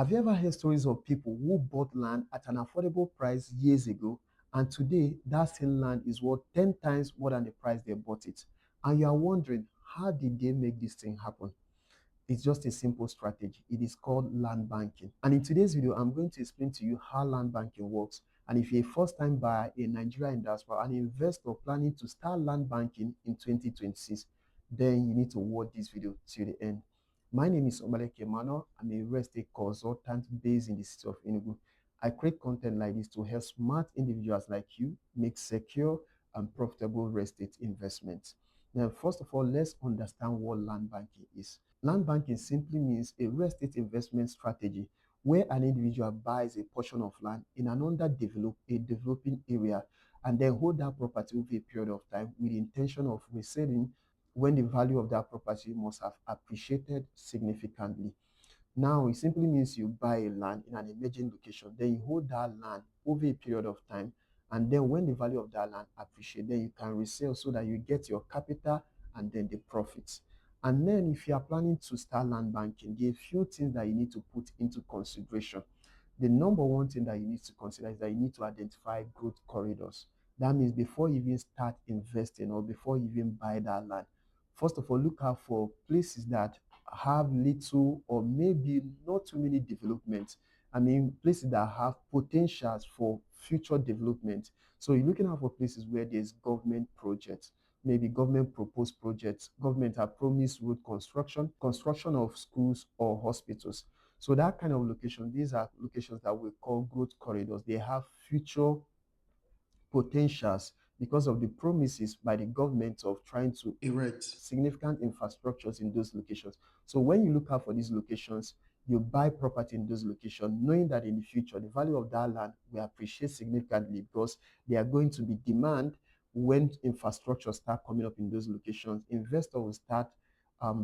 Have you ever heard stories of people who bought land at an affordable price years ago, and today that same land is worth 10 times more than the price they bought it? And you are wondering, how did they make this thing happen? It's just a simple strategy. It is called land banking. And in today's video, I'm going to explain to you how land banking works. And if you're a first-time buyer in Nigeria in diaspora, an investor planning to start land banking in 2026, then you need to watch this video till the end. My name is Omaleke Emmanuel. I'm a real estate consultant based in the city of Enugu. I create content like this to help smart individuals like you make secure and profitable real estate investments. Now, first of all, let's understand what land banking is. Land banking simply means a real estate investment strategy where an individual buys a portion of land in an developing area and then hold that property over a period of time with the intention of reselling when the value of that property must have appreciated significantly. Now, it simply means you buy a land in an emerging location, then you hold that land over a period of time, and then when the value of that land appreciates, then you can resell so that you get your capital and then the profits. And then if you are planning to start land banking, there are a few things that you need to put into consideration. The number one thing that you need to consider is that you need to identify growth corridors. That means before you even start investing or before you even buy that land, first of all, look out for places that have little or maybe not too many developments. I mean, places that have potentials for future development. So you're looking out for places where there's government projects, maybe government proposed projects, government have promised road construction, construction of schools or hospitals. So that kind of location, these are locations that we call growth corridors. They have future potentials because of the promises by the government of trying to erect significant infrastructures in those locations. So when you look out for these locations, you buy property in those locations, knowing that in the future the value of that land will appreciate significantly because there are going to be demand when infrastructure start coming up in those locations. Investors will start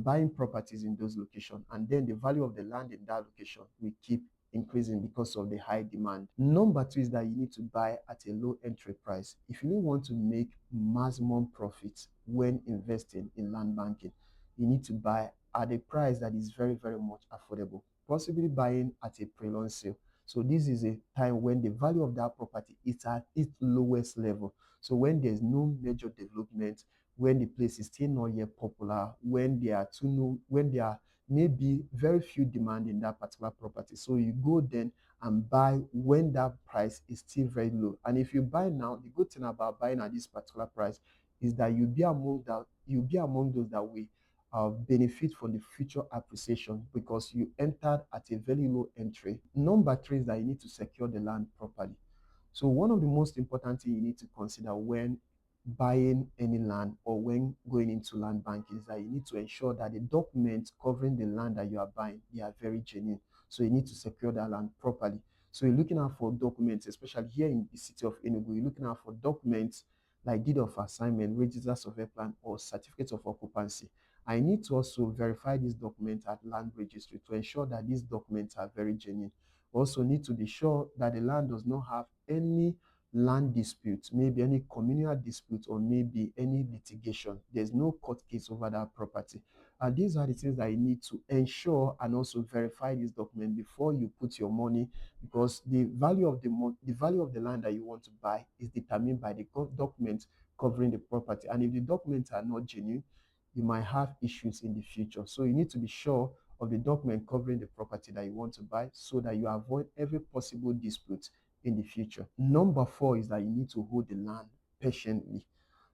buying properties in those locations, and then the value of the land in that location will keep increasing because of the high demand. Number two is that you need to buy at a low entry price. If you really want to make maximum profits when investing in land banking, you need to buy at a price that is very, very much affordable, possibly buying at a pre-launch sale. So this is a time when the value of that property is at its lowest level. So when there's no major development, when the place is still not yet popular, when there are maybe very few demand in that particular property. So you go then and buy when that price is still very low. And if you buy now, the good thing about buying at this particular price is that you'll be among those that will benefit from the future appreciation because you entered at a very low entry. Number three is that you need to secure the land properly. So one of the most important things you need to consider when buying any land or when going into land banking is that you need to ensure that the documents covering the land that you are buying, they are very genuine. So you need to secure that land properly. So you're looking out for documents, especially here in the city of Enugu, you're looking out for documents like deed of assignment, register survey plan, or certificate of occupancy. I need to also verify these documents at land registry to ensure that these documents are very genuine. Also need to be sure that the land does not have any land dispute, maybe any communal dispute, or maybe any litigation. There's no court case over that property. And these are the things that you need to ensure and also verify this document before you put your money, because the value of the value of the land that you want to buy is determined by the documents covering the property. And if the documents are not genuine, you might have issues in the future. So you need to be sure of the document covering the property that you want to buy so that you avoid every possible dispute in the future. Number four is that you need to hold the land patiently.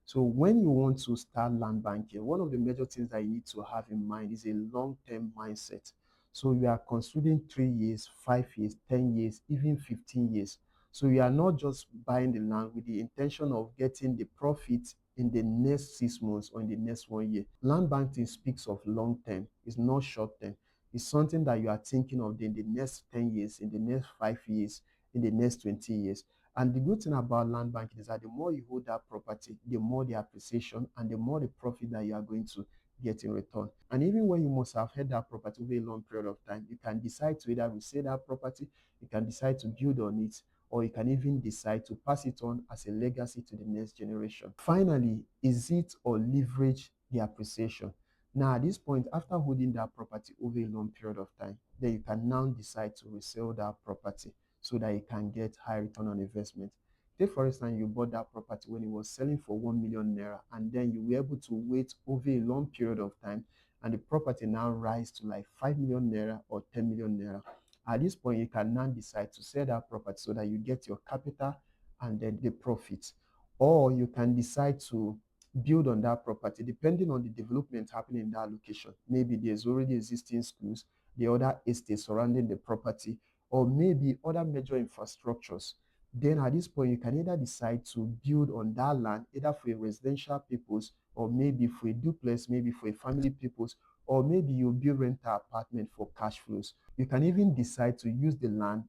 So when you want to start land banking, one of the major things that you need to have in mind is a long-term mindset. So you are considering 3 years, 5 years, 10 years, even 15 years. So you are not just buying the land with the intention of getting the profit in the next 6 months or in the next 1 year. Land banking speaks of long term, it's not short term. It's something that you are thinking of in the next 10 years, in the next 5 years, in the next 20 years. And the good thing about land banking is that the more you hold that property, the more the appreciation and the more the profit that you are going to get in return. And even when you must have had that property over a long period of time, you can decide to either resell that property, you can decide to build on it, or you can even decide to pass it on as a legacy to the next generation. Finally, is it or leverage the appreciation? Now, at this point, after holding that property over a long period of time, then you can now decide to resell that property so that you can get high return on investment. Take for instance, you bought that property when it was selling for 1 million naira, and then you were able to wait over a long period of time, and the property now rise to like 5 million naira or 10 million naira. At this point, you can now decide to sell that property so that you get your capital and then the profits. Or you can decide to build on that property depending on the development happening in that location. Maybe there's already existing schools, the other estates surrounding the property, or maybe other major infrastructures. Then at this point, you can either decide to build on that land, either for a residential purpose, or maybe for a duplex, maybe for a family purpose, or maybe you build rental apartment for cash flows. You can even decide to use the land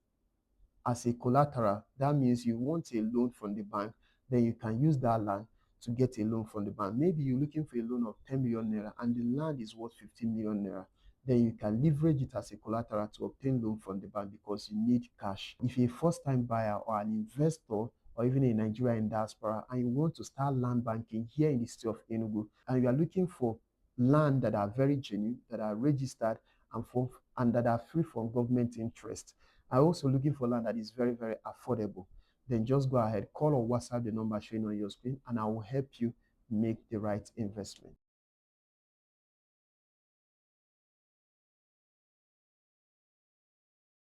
as a collateral. That means you want a loan from the bank, then you can use that land to get a loan from the bank. Maybe you're looking for a loan of 10 million naira and the land is worth 15 million naira. Then you can leverage it as a collateral to obtain loan from the bank because you need cash. If you're a first-time buyer or an investor or even a Nigerian diaspora and you want to start land banking here in the state of Enugu and you are looking for land that are very genuine, that are registered and that are free from government interest, are also looking for land that is very, very affordable, then just go ahead, call or WhatsApp the number showing on your screen, and I will help you make the right investment.